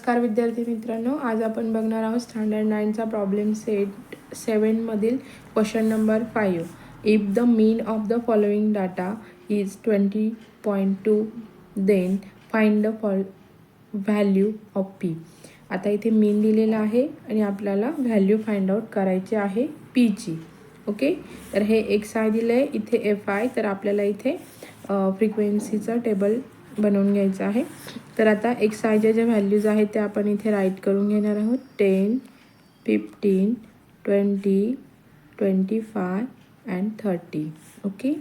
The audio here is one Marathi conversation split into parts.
नमस्कार विद्यार्थी मित्रांनो, आज आपण बघणार आहोत स्टँडर्ड 9चा प्रॉब्लेम सेट 7 मधील question number 5. If the mean of the following data is 20.2 then find the value of P. आता इथे मीन दिलेला आहे आणि आपल्याला व्हॅल्यू फाइंड आउट करायची आहे पीची. ओके, तर हे एक्स आय दिलं आहे, इथे एफ आय. तर आपल्याला इथे फ्रिक्वेन्सीचं टेबल बनवून घ्यायचं आहे. तर आता एक्स आयच्या ज्या व्हॅल्यूज आहेत त्या आपण इथे राईट करून घेणार आहोत. 10, 15, 20, 25 अँड 30. ओके,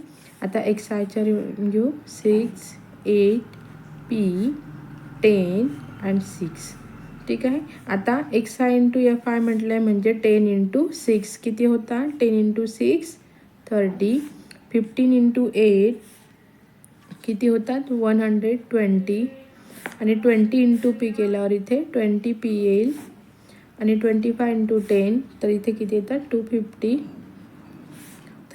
आता एक्स आयच्या घेऊ 6, 8, पी, 10 अँड 6. ठीक आहे. आता x I into F I म्हटलं आहे म्हणजे 10 इंटू 6 किती होता? 10 इंटू 6 30. 15 इंटू 8 किती होतात? 120. आणि 20 इंटू पी केल्यावर इथे 20 पी येईल. आणि 25 इंटू 10 तर इथे किती येतात? 250.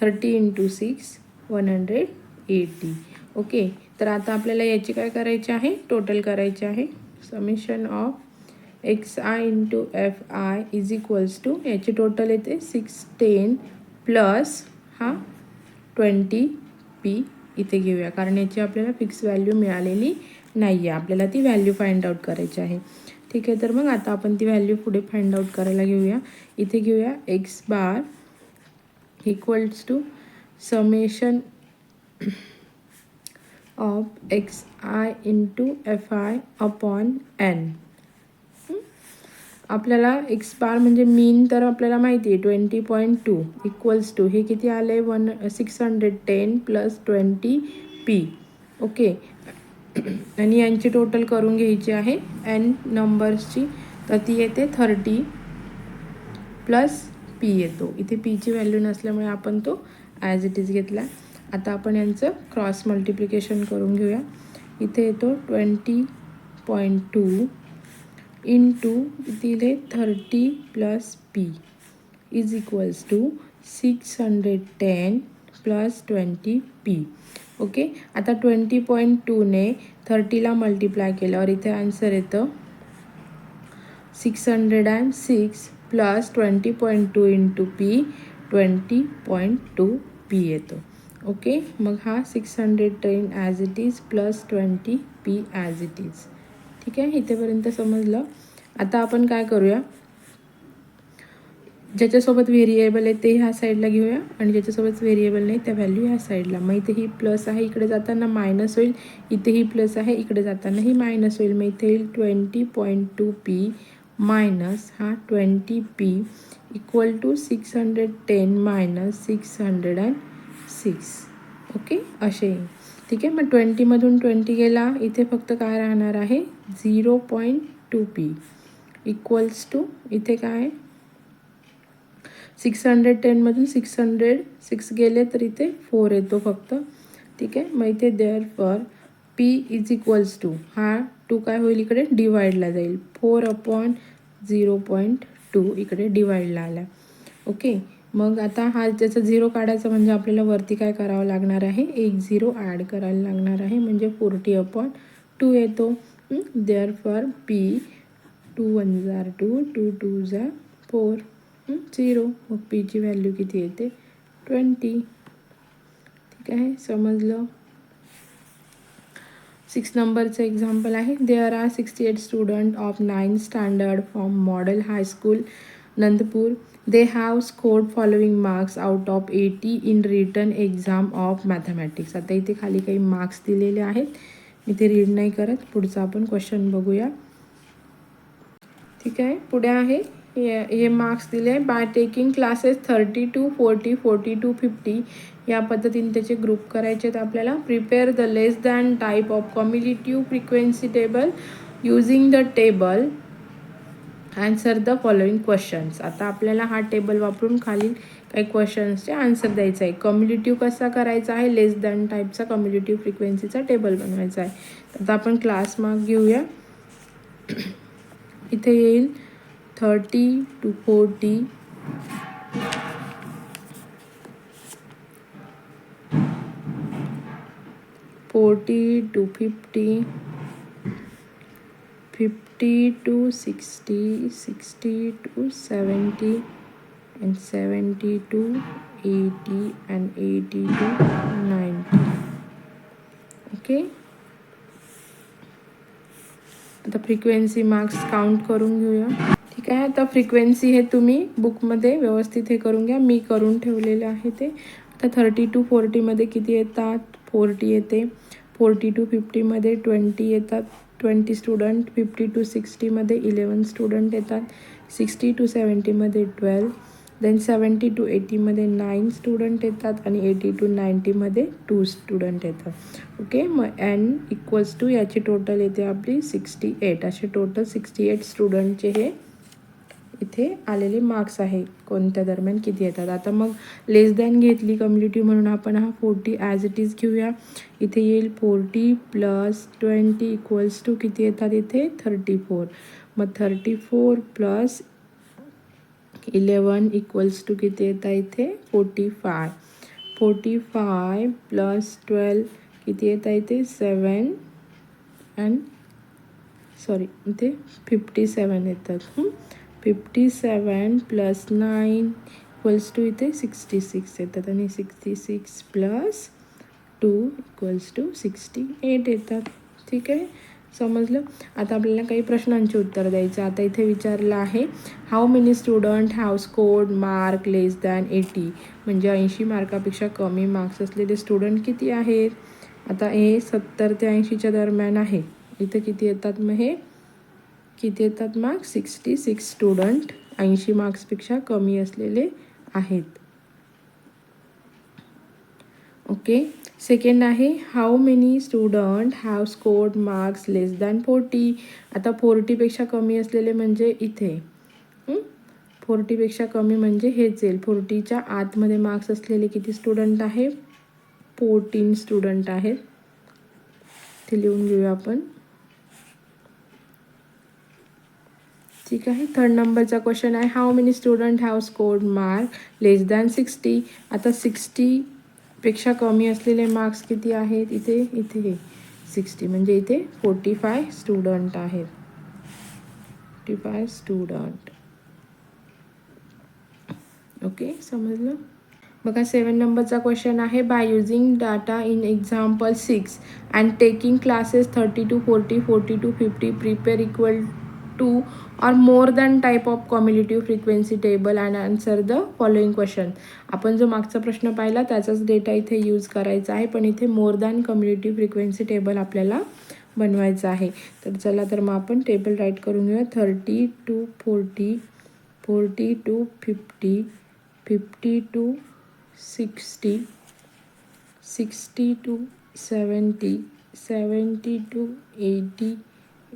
30 इंटू 6 180. ओके, तर आता आपल्याला याची काय करायची आहे? टोटल करायची आहे. Summation of X I into F I is equals to याची टोटल येते 610 प्लस हा 20 पी इथे घेऊया, कारण याची आपल्याला फिक्स व्हॅल्यू मिळालेली नाही आहे. आपल्याला ती व्हॅल्यू फाइंड आउट करायची आहे. ठीक आहे, तर मग आता आपण ती व्हॅल्यू पुढे फाइंड आउट करायला घेऊया. इथे घेऊया X bar equals to summation of X I into F I upon N. आपल्याला एक्स बार म्हणजे मीन तर आपल्याला माहिती आहे 20.2 इक्वल्स टू हे किती आले? 610 प्लस 20 पी. ओके, आणि यांची टोटल करून घ्यायची आहे एन नंबर्सची. तर ती येते 30 प्लस पी येतो. इथे पीची व्हॅल्यू नसल्यामुळे आपण तो ॲज इट इज घेतला. आता आपण यांचं क्रॉस मल्टिप्लिकेशन करून घेऊया. इथे येतो 20.2 इंटू दिले 30 plus P is equals to 610 plus 20 P. Okay, आता 20.2ने 30ला मल्टिप्लाय केल्यावर इथे आन्सर येतं 606 प्लस 20.2 इंटू पी 20.2 पी येतो. ओके, मग हा 610 as it is plus 20 P as it is. ठीक आहे, इथेपर्यंत समजलं. आता आपण काय करूया, ज्याच्यासोबत व्हेरिएबल आहे ते ह्या साईडला घेऊया आणि ज्याच्यासोबत व्हेरिएबल नाही त्या व्हॅल्यू ह्या साईडला. मग इथे ही प्लस आहे, इकडे जाताना मायनस होईल. इथे ही प्लस आहे, इकडे जाताना ही मायनस होईल. मग इथे येईल 20.2 पी मायनस हा 20 P equal to 610 minus 606. Okay, असे येईल. ठीक आहे, मग 20मधून 20 गेला, इथे फक्त काय राहणार आहे? 0.2 पी इक्वल्स टू इथे काय 610मधून 606 गेले तर इथे 4 येतो फक्त. ठीक आहे, मग इथे therefore P is equals to हा 2 काय होईल? इकडे डिवाइडला जाईल. 4/0.2 इकडे डिवाइडला आला. ओके, मग आता हा ज्याचा 0 काढायचा म्हणजे आपल्याला वरती काय करावं लागणार आहे? एक 0 ॲड करायला लागणार आहे म्हणजे 40/2 येतो. देअरफॉर पी 2 1 जार 2 2 2 जार 4 0. मग पीची व्हॅल्यू किती येते? 20. ठीक आहे, समजलं. 6 नंबरचं एक्झाम्पल आहे. There are 68 student of 9th standard from model high school Nandpur. They have scored following marks out of 80 in written exam of mathematics. आता इथे खाली काही मार्क्स दिलेले आहेत, मी ते रीड नाही करत. पुढचा आपण क्वेश्चन बघूया. ठीक आहे, पुढे आहे हे मार्क्स दिले by taking classes 30 to 40, 40 to 50 या पद्धतीने त्याचे ग्रुप करायचे आहेत आपल्याला. Prepare the less than type of cumulative frequency table using the table. Answer the following questions. आता आपल्याला हा टेबल वापरून खाली काही क्वेश्चन्सचे आन्सर द्यायचं आहे. कम्युलेटिव्ह कसा करायचा आहे? लेस दॅन टाईपचा कम्युलेटिव्ह फ्रिक्वेन्सीचा टेबल बनवायचा आहे. आता आपण क्लास मार्क घेऊया. इथे येईल 30 to 40, 40 to 50, 50 to 60, 60 to 70, and 70 to 80, and 80 to 90. Okay, आता फ्रिक्वेन्सी मार्क्स काउंट करून घेऊया. ठीक आहे, आता फ्रिक्वेन्सी हे तुम्ही बुकमध्ये व्यवस्थित हे करून घ्या, मी करून ठेवलेलं आहे ते. आता 30 to 40मध्ये किती येतात? 40 येते. 40 to 50मध्ये 20 येतात, 20 स्टुडंट. 50 to 60मध्ये 11 स्टुडंट येतात. 60 to 70मध्ये 12. देन 70 to 80मध्ये 9 स्टुडंट येतात, आणि 80 to 90मध्ये 2 स्टुडंट येतात. ओके, मग n इक्वल्स टू याची टोटल येते आपली 68. असे टोटल 68 स्टुडंटचे हे इथे आलेले मार्क्स आहे, कोणत्या दरम्यान किती येतात. आता मग लेस दॅन घेतली कम्युनिटी म्हणून आपण हा 40 ॲज इट इज घेऊया. इथे येईल 40 + 20 इक्वल्स टू किती येतात इथे? 34. मग 34 + 11 इक्वल्स टू किती येतात इथे? 45. 45 + 12 किती येतात इथे? 7 अँड इथे 57 येतात. 57 + 9 इक्वल्स टू इथे 66 येतात, आणि 66 + 2 इक्वल्स टू 68 येतात. ठीक आहे, समजलं. आता आपल्याला काही प्रश्नांची उत्तर द्यायचं. आता इथे विचारलं आहे, how many student have scored mark less than 80, म्हणजे 80 मार्कापेक्षा कमी मार्क्स असलेले स्टुडंट किती आहेत? आता हे 70 ते 80च्या दरम्यान आहे. इथे किती येतात? मग हे किती येतात मार्क्स? 66 स्टुडंट 80 मार्क्सपेक्षा कमी असलेले आहेत. ओके, सेकंड आहे, how many student have scored marks less than 40. आता 40पेक्षा कमी असलेले म्हणजे इथे 40पेक्षा कमी म्हणजे हेच येईल. 40च्या आतमध्ये मार्क्स असलेले किती स्टुडंट आहे? 14 स्टुडंट आहेत. ते लिहून घेऊया आपण. ठीक आहे, थर्ड नंबरचा क्वेश्चन आहे, how many student have scored mark less than 60. आता 60पेक्षा कमी असलेले मार्क्स किती आहेत इथे? इथे हे 60 म्हणजे इथे 45 स्टुडंट आहेत. 45 स्टुडंट. ओके, समजलं. बघा 7 नंबरचा क्वेश्चन आहे, by using data in example 6 and taking classes 30 to 40, 40 to 50, prepare equal to or more than type of cumulative frequency table and answer the following question. आपण जो मागचा प्रश्न पाहिला त्याचाच डेटा इथे यूज करायचा आहे, पण इथे मोर दॅन कम्युनिटिव्ह फ्रिक्वेन्सी टेबल आपल्याला बनवायचं आहे. तर चला, तर मग आपण टेबल राईट करून घेऊया. 30 to 40, 40 to 50, 50 to 60, 60 to 70, 70 to 80,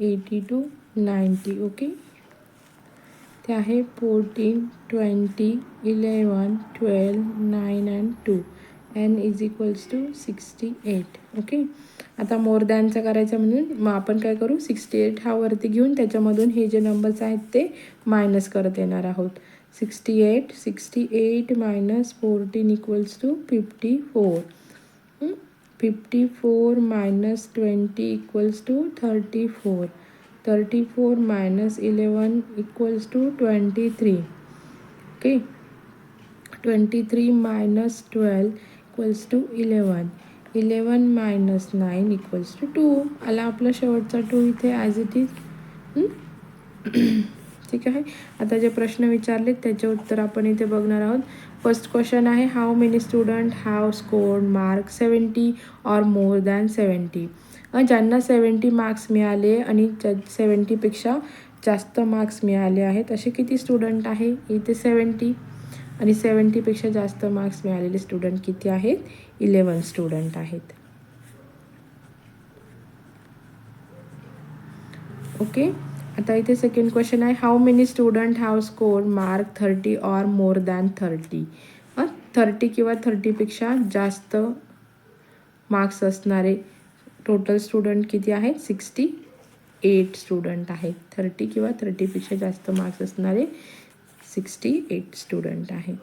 80 to 90. Okay, ते आहे 14, 20, 11, 12, 9 and 2. n is equals to 68. Okay, आता मोर दॅनचा करायचं म्हणून मग आपण काय करू? 68 हा वरती घेऊन त्याच्यामधून हे जे नंबर्स आहेत ते मायनस करत येणार आहोत. 68 - 14 equals to 54. 54 - 20 equals to 34. 34 - 11 equals to 23. Okay, 23 - 12 equals to 11. 11 - 9 equals to 2. आला आपला शेवटचा 2 इथे ॲज इट इज. ठीक आहे, आता जे प्रश्न विचारलेत त्याचे उत्तर आपण इथे बघणार आहोत. फर्स्ट क्वेश्चन आहे, how many student have scored mark 70 or more than 70. ज्यांना 70 मार्क्स मिळाले आणि 70पेक्षा जास्त मार्क्स मिळाले आहेत असे किती स्टुडंट आहे? इथे 70, आणि 70पेक्षा जास्त मार्क्स मिळालेले स्टुडंट किती आहेत? 11 स्टुडंट आहेत. ओके, आता इथे सेकंड क्वेश्चन आहे, how many student have scored mark 30 or more than 30. 30 किंवा 30पेक्षा जास्त मार्क्स असणारे टोटल स्टुडंट किती आहेत? 68 स्टुडंट आहेत. 30 किंवा 30पेक्षा जास्त मार्क्स असणारे 68 स्टुडंट आहेत.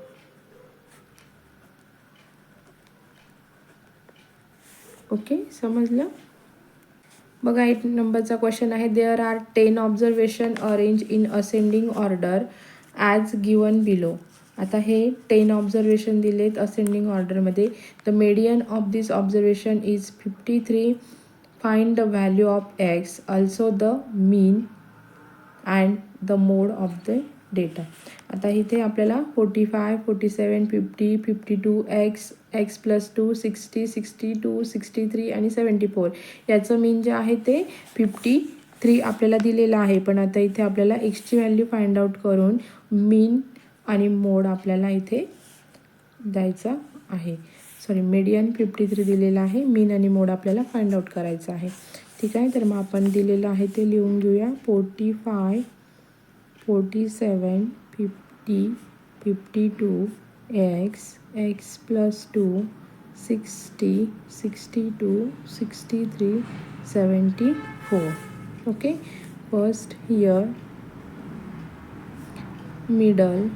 ओके, समजलं. बघा 8 नंबरचा क्वेश्चन आहे. There are 10 observation arrange in ascending order as given below. आता हे 10 ऑब्झर्वेशन दिलेत असेंडिंग ऑर्डरमध्ये. The median of this observation is 53. Find the value of X, also the mean and the mode of the data. आता इथे आपल्याला 45, 47, 50, 52, एक्स प्लस 2, 60, 62, 63 आणि 74 याचं मीन जे आहे ते 53 आपल्याला दिलेलं आहे. पण आता इथे आपल्याला एक्सची व्हॅल्यू फाइंड आउट करून मीन आणि मोड आपल्याला इथे द्यायचा आहे. मीडियन 53 दिलेलं आहे, मीन आणि मोड आपल्याला फाइंड आउट करायचं आहे. ठीक आहे, तर मग आपण दिलेलं आहे ते लिहून घेऊया. 45, 47, 50, 52, x plus 2, 60, 62, 63, 74. Okay, first here middle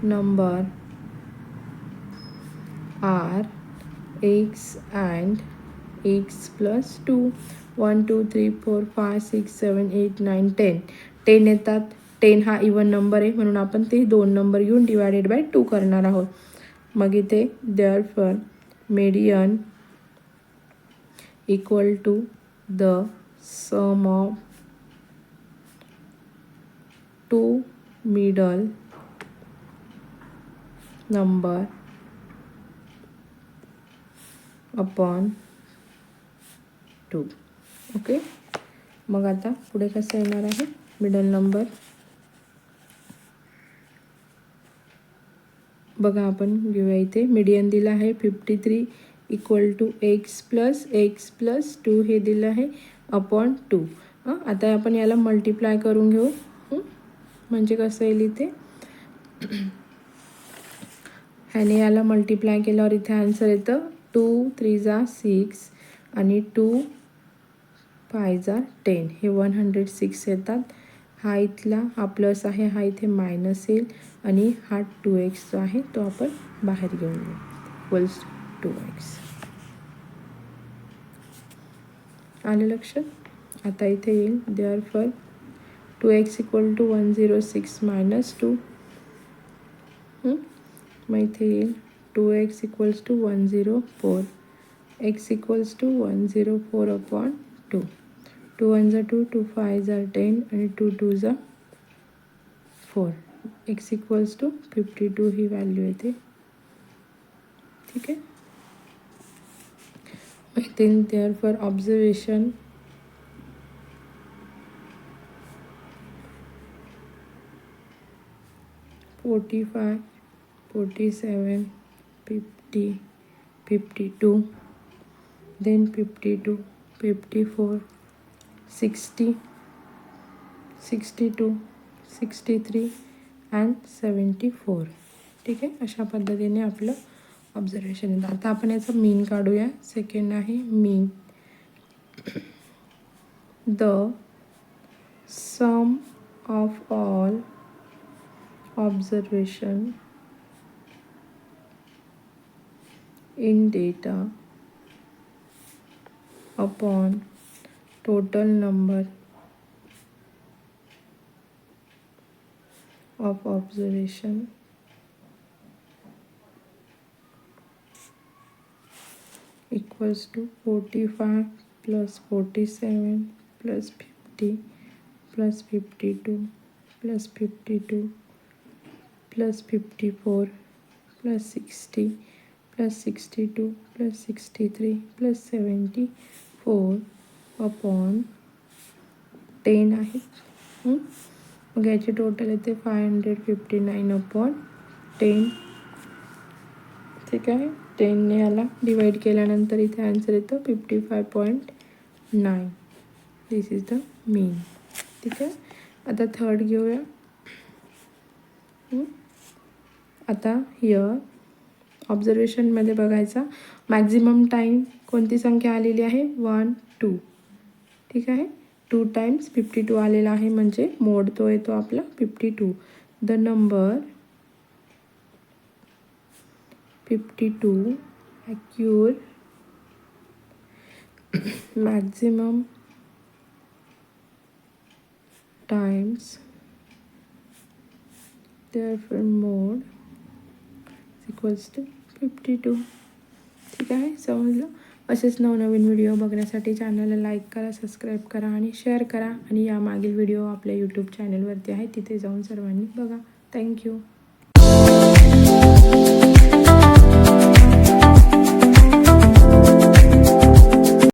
number are x and x plus 2. 1 2 3 4 5 6 7 8 9 10 10 येतात. 10 हा इवन नंबर आहे म्हणून आपण ते 2 नंबर घेऊन डिवायडेड बाय 2 करणार आहोत. मग इथे therefore median equal to the sum of 2 middle number upon 2. Okay, मग आता पुढे कसं येणार आहे. मिडल नंबर बघा आपण घेऊया. इथे मीडियन दिलं आहे 53 इक्वल टू एक्स प्लस 2 हे दिलं आहे अपॉन 2. आता आपण याला मल्टिप्लाय करून घेऊ. म्हणजे कसं येईल इथे ह्याने याला मल्टिप्लाय केल्यावर इथे आन्सर येतं 2 3 जा 6 आणि 2 5 जा 10 हे 106 येतात. हा इथला हा प्लस आहे, हा इथे मायनस येईल आणि हा 2x जो आहे तो आपण बाहेर घेऊन येऊ इक्वल्स 2x. आलं लक्षात. आता इथे येईल therefore 2x equal to 106 minus 2. मग इथे येईल 2x equals to 104, x equals to 104 upon 2. 2 1 जा 2, 2 5 जा 10 आणि 2 2 जा 4. x इक्वल्स टू 52 ही व्हॅल्यू येते. ठीक आहे, इथे देअरफॉर ऑब्झर्वेशन (45, 47, 50, 52, then 52, 54, 60, 62, 63 and 74. ठीक आहे, अशा पद्धतीने आपलं ऑब्झर्वेशन येतं. आता आपण याचं मीन काढूया. सेकंड आहे mean. The sum of all observation in data upon total number of observation equals to 45 plus 47 plus 50 plus 52 plus 52 plus 54 plus 60 plus 62 plus 63 plus 74 upon 10 आहे. मग याची टोटल येते 559 अपॉन 10. ठीक आहे, 10ने याला डिवाइड केल्यानंतर इथे आन्सर येतं 55.9. दिस इज द मीन. ठीक आहे, आता थर्ड घेऊया. आता हिअर ऑब्झर्वेशनमध्ये बघायचा मॅक्झिमम टाईम कोणती संख्या आलेली आहे 1 2. ठीक आहे, 2 टाइम्स 52 आलेला आहे म्हणजे मोड तो येतो आपला 52. The number 52 occur maximum times therefore mode equals to 52. ठीक आहे, समजलं. असेच नवनवीन व्हिडिओ बघण्यासाठी चॅनलला लाईक करा, सबस्क्राईब करा आणि शेअर करा. आणि यामागील व्हिडिओ आपल्या यूट्यूब चॅनलवरती आहे, तिथे जाऊन सर्वांनी बघा. थँक्यू.